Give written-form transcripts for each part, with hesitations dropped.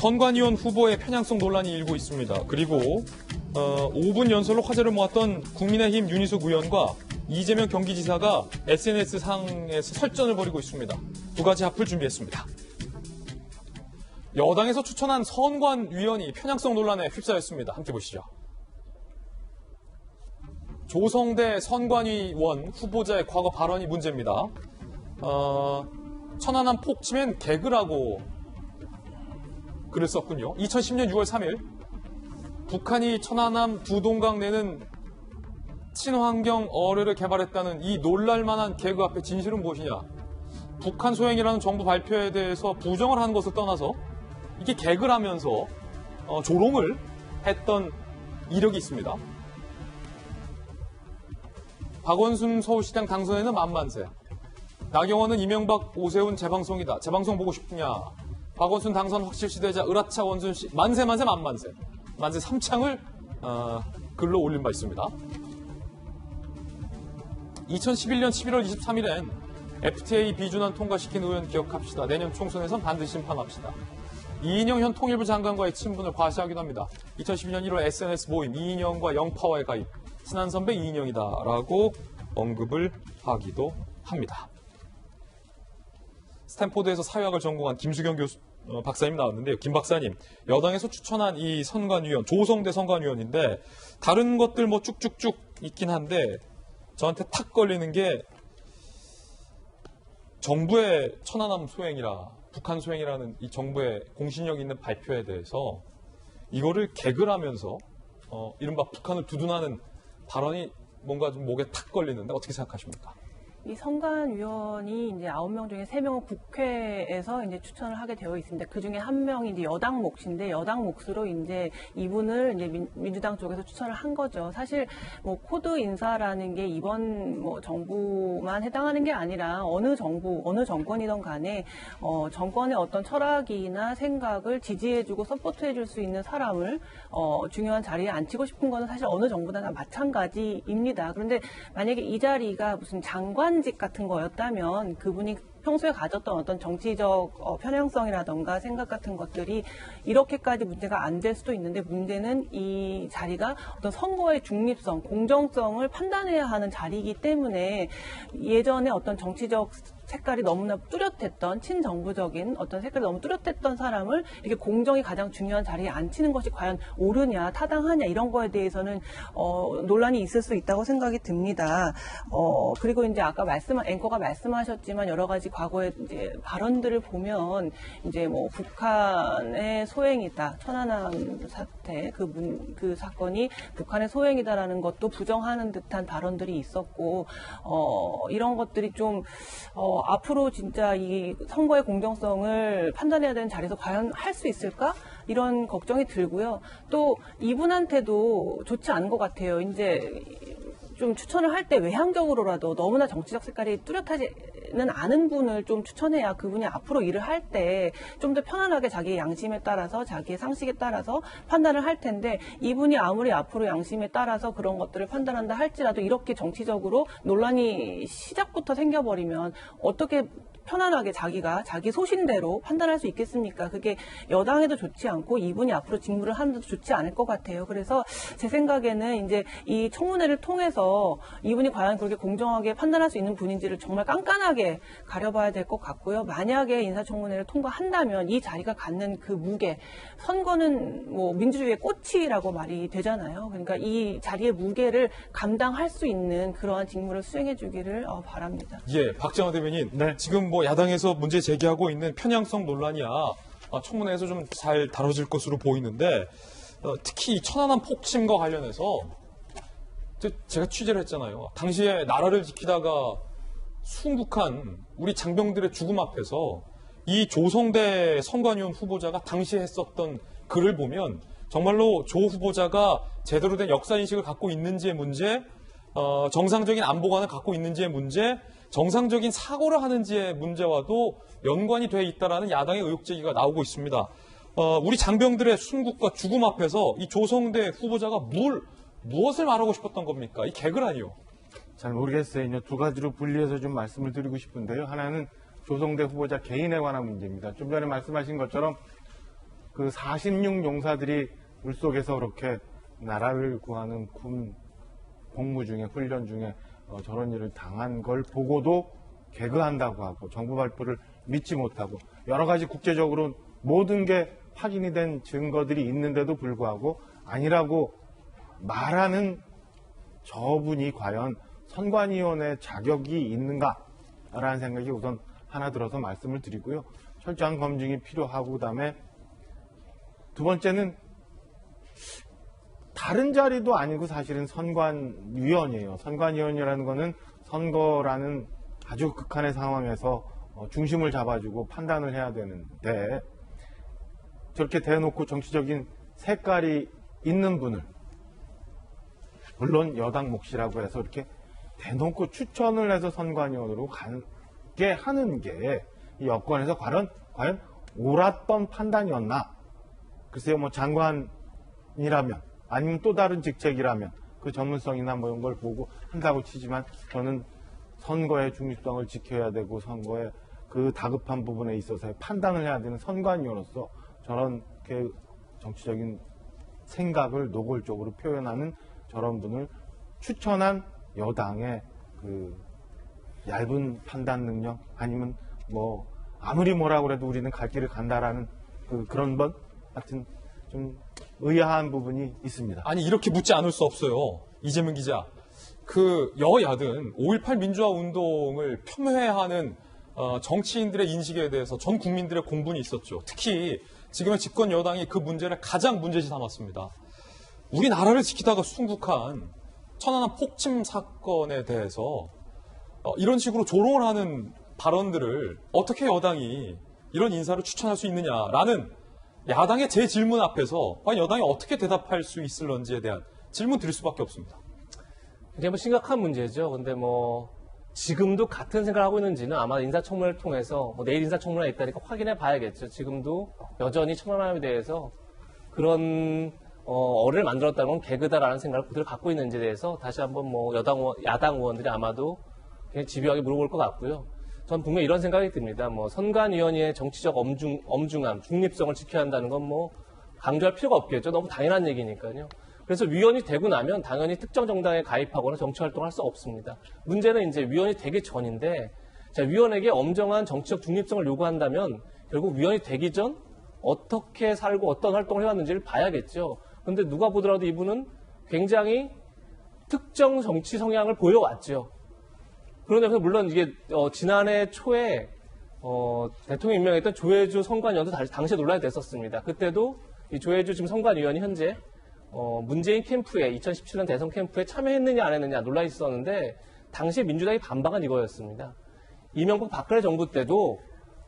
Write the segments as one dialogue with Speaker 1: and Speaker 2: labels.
Speaker 1: 선관위원 후보의 편향성 논란이 일고 있습니다. 그리고 5분 연설로 화제를 모았던 국민의힘 윤희숙 의원과 이재명 경기지사가 SNS상에서 설전을 벌이고 있습니다. 두 가지 합을 준비했습니다. 여당에서 추천한 선관위원이 편향성 논란에 휩싸였습니다. 함께 보시죠. 조성대 선관위원 후보자의 과거 발언이 문제입니다. 천안함 폭침엔 개그라고 글을 썼군요. 2010년 6월 3일 북한이 천안함 두 동강 내는 친환경 어뢰를 개발했다는 이 놀랄만한 개그 앞에 진실은 무엇이냐. 북한 소행이라는 정부 발표에 대해서 부정을 한 것을 떠나서 이게 개그라면서 조롱을 했던 이력이 있습니다. 박원순 서울시장 당선에는 만만세. 나경원은 이명박 오세훈 재방송이다. 재방송 보고 싶냐. 박원순 당선 확실시되자 으라차 원순씨 만세 만만세. 만세 3창을 글로 올린 바 있습니다. 2011년 11월 23일엔 FTA 비준안 통과시킨 의원 기억합시다. 내년 총선에선 반드시 심판합시다. 이인영 현 통일부 장관과의 친분을 과시하기도 합니다. 2012년 1월 SNS 모임 이인영과 영파와의 가입. 친한 선배 이인영이다라고 언급을 하기도 합니다. 스탠포드에서 사회학을 전공한 김수경 박사님 나왔는데요. 김 박사님, 여당에서 추천한 이 선관위원, 조성대 선관위원인데 다른 것들 뭐 쭉쭉쭉 있긴 한데 저한테 탁 걸리는 게 정부의 천안함 소행이라 북한 소행이라는 이 정부의 공신력 있는 발표에 대해서 이거를 개그라면서 이른바 북한을 두둔하는 발언이 뭔가 좀 목에 탁 걸리는데 어떻게 생각하십니까?
Speaker 2: 이 선관위원이 이제 9명 중에 3명은 국회에서 이제 추천을 하게 되어 있습니다. 그 중에 1명이 이제 여당 몫인데 여당 몫으로 이제 이분을 이제 민주당 쪽에서 추천을 한 거죠. 사실 뭐 코드 인사라는 게 이번 뭐 정부만 해당하는 게 아니라 어느 정부, 어느 정권이든 간에 정권의 어떤 철학이나 생각을 지지해주고 서포트해줄 수 있는 사람을 중요한 자리에 앉히고 싶은 거는 사실 어느 정부나 다 마찬가지입니다. 그런데 만약에 이 자리가 무슨 장관직 같은 거였다면 그분이 평소에 가졌던 어떤 정치적 편향성이라던가 생각 같은 것들이 이렇게까지 문제가 안 될 수도 있는데 문제는 이 자리가 어떤 선거의 중립성, 공정성을 판단해야 하는 자리이기 때문에 예전에 어떤 정치적 색깔이 너무나 뚜렷했던 친정부적인 어떤 색깔이 너무 뚜렷했던 사람을 이렇게 공정이 가장 중요한 자리에 앉히는 것이 과연 옳으냐 타당하냐 이런 거에 대해서는 논란이 있을 수 있다고 생각이 듭니다. 그리고 이제 아까 앵커가 말씀하셨지만 여러 가지 과거의 이제 발언들을 보면 이제 뭐 북한의 소행이다 천안함 사태 그 사건이 북한의 소행이다라는 것도 부정하는 듯한 발언들이 있었고 이런 것들이 좀 앞으로 진짜 이 선거의 공정성을 판단해야 되는 자리에서 과연 할 수 있을까? 이런 걱정이 들고요. 또 이분한테도 좋지 않은 것 같아요. 이제 좀 추천을 할 때 외향적으로라도 너무나 정치적 색깔이 뚜렷하지는 않은 분을 좀 추천해야 그분이 앞으로 일을 할 때 좀 더 편안하게 자기의 양심에 따라서 자기의 상식에 따라서 판단을 할 텐데 이분이 아무리 앞으로 양심에 따라서 그런 것들을 판단한다 할지라도 이렇게 정치적으로 논란이 시작부터 생겨버리면 어떻게 편안하게 자기가 자기 소신대로 판단할 수 있겠습니까? 그게 여당에도 좋지 않고 이분이 앞으로 직무를 하는데도 좋지 않을 것 같아요. 그래서 제 생각에는 이제 이 청문회를 통해서 이분이 과연 그렇게 공정하게 판단할 수 있는 분인지를 정말 깐깐하게 가려봐야 될 것 같고요. 만약에 인사청문회를 통과한다면 이 자리가 갖는 그 무게, 선거는 뭐 민주주의의 꽃이라고 말이 되잖아요. 그러니까 이 자리의 무게를 감당할 수 있는 그러한 직무를 수행해 주기를 바랍니다.
Speaker 1: 예, 박정화 대변인.
Speaker 3: 네.
Speaker 1: 지금 뭐 야당에서 문제 제기하고 있는 편향성 논란이야 청문회에서 좀 잘 다뤄질 것으로 보이는데 특히 이 천안함 폭침과 관련해서 제가 취재를 했잖아요. 당시에 나라를 지키다가 순국한 우리 장병들의 죽음 앞에서 이 조성대 선관위원 후보자가 당시에 했었던 글을 보면 정말로 조 후보자가 제대로 된 역사인식을 갖고 있는지의 문제, 정상적인 안보관을 갖고 있는지의 문제, 정상적인 사고를 하는지의 문제와도 연관이 돼 있다라는 야당의 의혹 제기가 나오고 있습니다. 우리 장병들의 순국과 죽음 앞에서 이 조성대 후보자가 무엇을 말하고 싶었던 겁니까? 이 개그라니요.
Speaker 3: 잘 모르겠어요. 두 가지로 분리해서 좀 말씀을 드리고 싶은데요. 하나는 조성대 후보자 개인에 관한 문제입니다. 좀 전에 말씀하신 것처럼 그 46 용사들이 물속에서 그렇게 나라를 구하는 군 복무 중에 훈련 중에 저런 일을 당한 걸 보고도 개그한다고 하고 정부 발표를 믿지 못하고 여러 가지 국제적으로 모든 게 확인이 된 증거들이 있는데도 불구하고 아니라고 말하는 저분이 과연 선관위원회 자격이 있는가라는 생각이 우선 하나 들어서 말씀을 드리고요. 철저한 검증이 필요하고 그다음에 두 번째는 다른 자리도 아니고 사실은 선관위원이에요. 선관위원이라는 거는 선거라는 아주 극한의 상황에서 중심을 잡아주고 판단을 해야 되는데 저렇게 대놓고 정치적인 색깔이 있는 분을 물론 여당 몫이라고 해서 이렇게 대놓고 추천을 해서 선관위원으로 가게 하는 게 이 여권에서 과연 옳았던 판단이었나? 글쎄요, 뭐 장관이라면 아니면 또 다른 직책이라면 그 전문성이나 뭐 이런 걸 보고 한다고 치지만 저는 선거의 중립성을 지켜야 되고 선거의 그 다급한 부분에 있어서 판단을 해야 되는 선관위원으로서 저런 정치적인 생각을 노골적으로 표현하는 저런 분을 추천한 여당의 그 얇은 판단 능력 아니면 뭐 아무리 뭐라고 해도 우리는 갈 길을 간다라는 그런 것 하여튼 좀 의아한 부분이 있습니다.
Speaker 1: 아니 이렇게 묻지 않을 수 없어요. 이재명 기자. 그 여야든 5.18 민주화 운동을 폄훼하는 정치인들의 인식에 대해서 전 국민들의 공분이 있었죠. 특히 지금의 집권 여당이 그 문제를 가장 문제시 삼았습니다. 우리나라를 지키다가 순국한 천안함 폭침 사건에 대해서 이런 식으로 조롱을 하는 발언들을 어떻게 여당이 이런 인사를 추천할 수 있느냐라는 야당의 제 질문 앞에서 과연 여당이 어떻게 대답할 수 있을런지에 대한 질문 드릴 수밖에 없습니다.
Speaker 4: 굉장히 뭐 심각한 문제죠. 근데 뭐 지금도 같은 생각을 하고 있는지는 아마 인사청문회를 통해서 내일 인사청문회가 있다니까 확인해 봐야겠죠. 지금도 여전히 천안함에 대해서 그런 어를 만들었다는 건 개그다라는 생각을 그대로 갖고 있는지에 대해서 다시 한번 뭐 야당 의원들이 아마도 굉장히 집요하게 물어볼 것 같고요. 전 분명히 이런 생각이 듭니다. 뭐 선관위원회의 정치적 엄중함, 중립성을 지켜야 한다는 건 뭐 강조할 필요가 없겠죠. 너무 당연한 얘기니까요. 그래서 위원이 되고 나면 당연히 특정 정당에 가입하거나 정치 활동을 할 수 없습니다. 문제는 이제 위원이 되기 전인데, 자, 위원에게 엄정한 정치적 중립성을 요구한다면 결국 위원이 되기 전 어떻게 살고 어떤 활동을 해왔는지를 봐야겠죠. 그런데 누가 보더라도 이분은 굉장히 특정 정치 성향을 보여왔죠. 그런데 물론 이게 지난해 초에 대통령 임명했던 조혜주 선관위원도 당시에 논란이 됐었습니다. 그때도 이 조혜주 지금 선관위원이 현재 문재인 캠프에 2017년 대선 캠프에 참여했느냐 안 했느냐 논란이 있었는데 당시에 민주당이 반박은 이거였습니다. 이명박 박근혜 정부 때도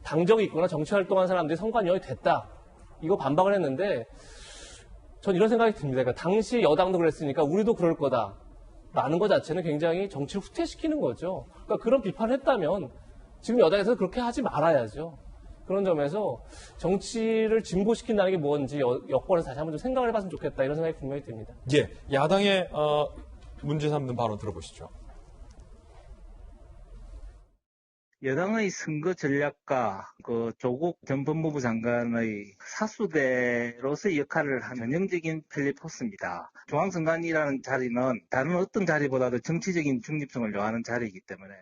Speaker 4: 당적이 있거나 정치활동한 사람들이 선관위원이 됐다. 이거 반박을 했는데 전 이런 생각이 듭니다. 그러니까 당시 여당도 그랬으니까 우리도 그럴 거다. 라는 것 자체는 굉장히 정치를 후퇴시키는 거죠. 그러니까 그런 비판을 했다면 지금 여당에서 그렇게 하지 말아야죠. 그런 점에서 정치를 진보시킨다는 게 뭔지 여권에서 다시 한번 좀 생각을 해봤으면 좋겠다 이런 생각이 분명히 듭니다.
Speaker 1: 예, 야당의 문제 삼는 발언 들어보시죠.
Speaker 5: 여당의 선거 전략가 조국 전 법무부 장관의 사수대로서의 역할을 하는 전형적인 펠리포스입니다. 중앙선관위라는 자리는 다른 어떤 자리보다도 정치적인 중립성을 요하는 자리이기 때문에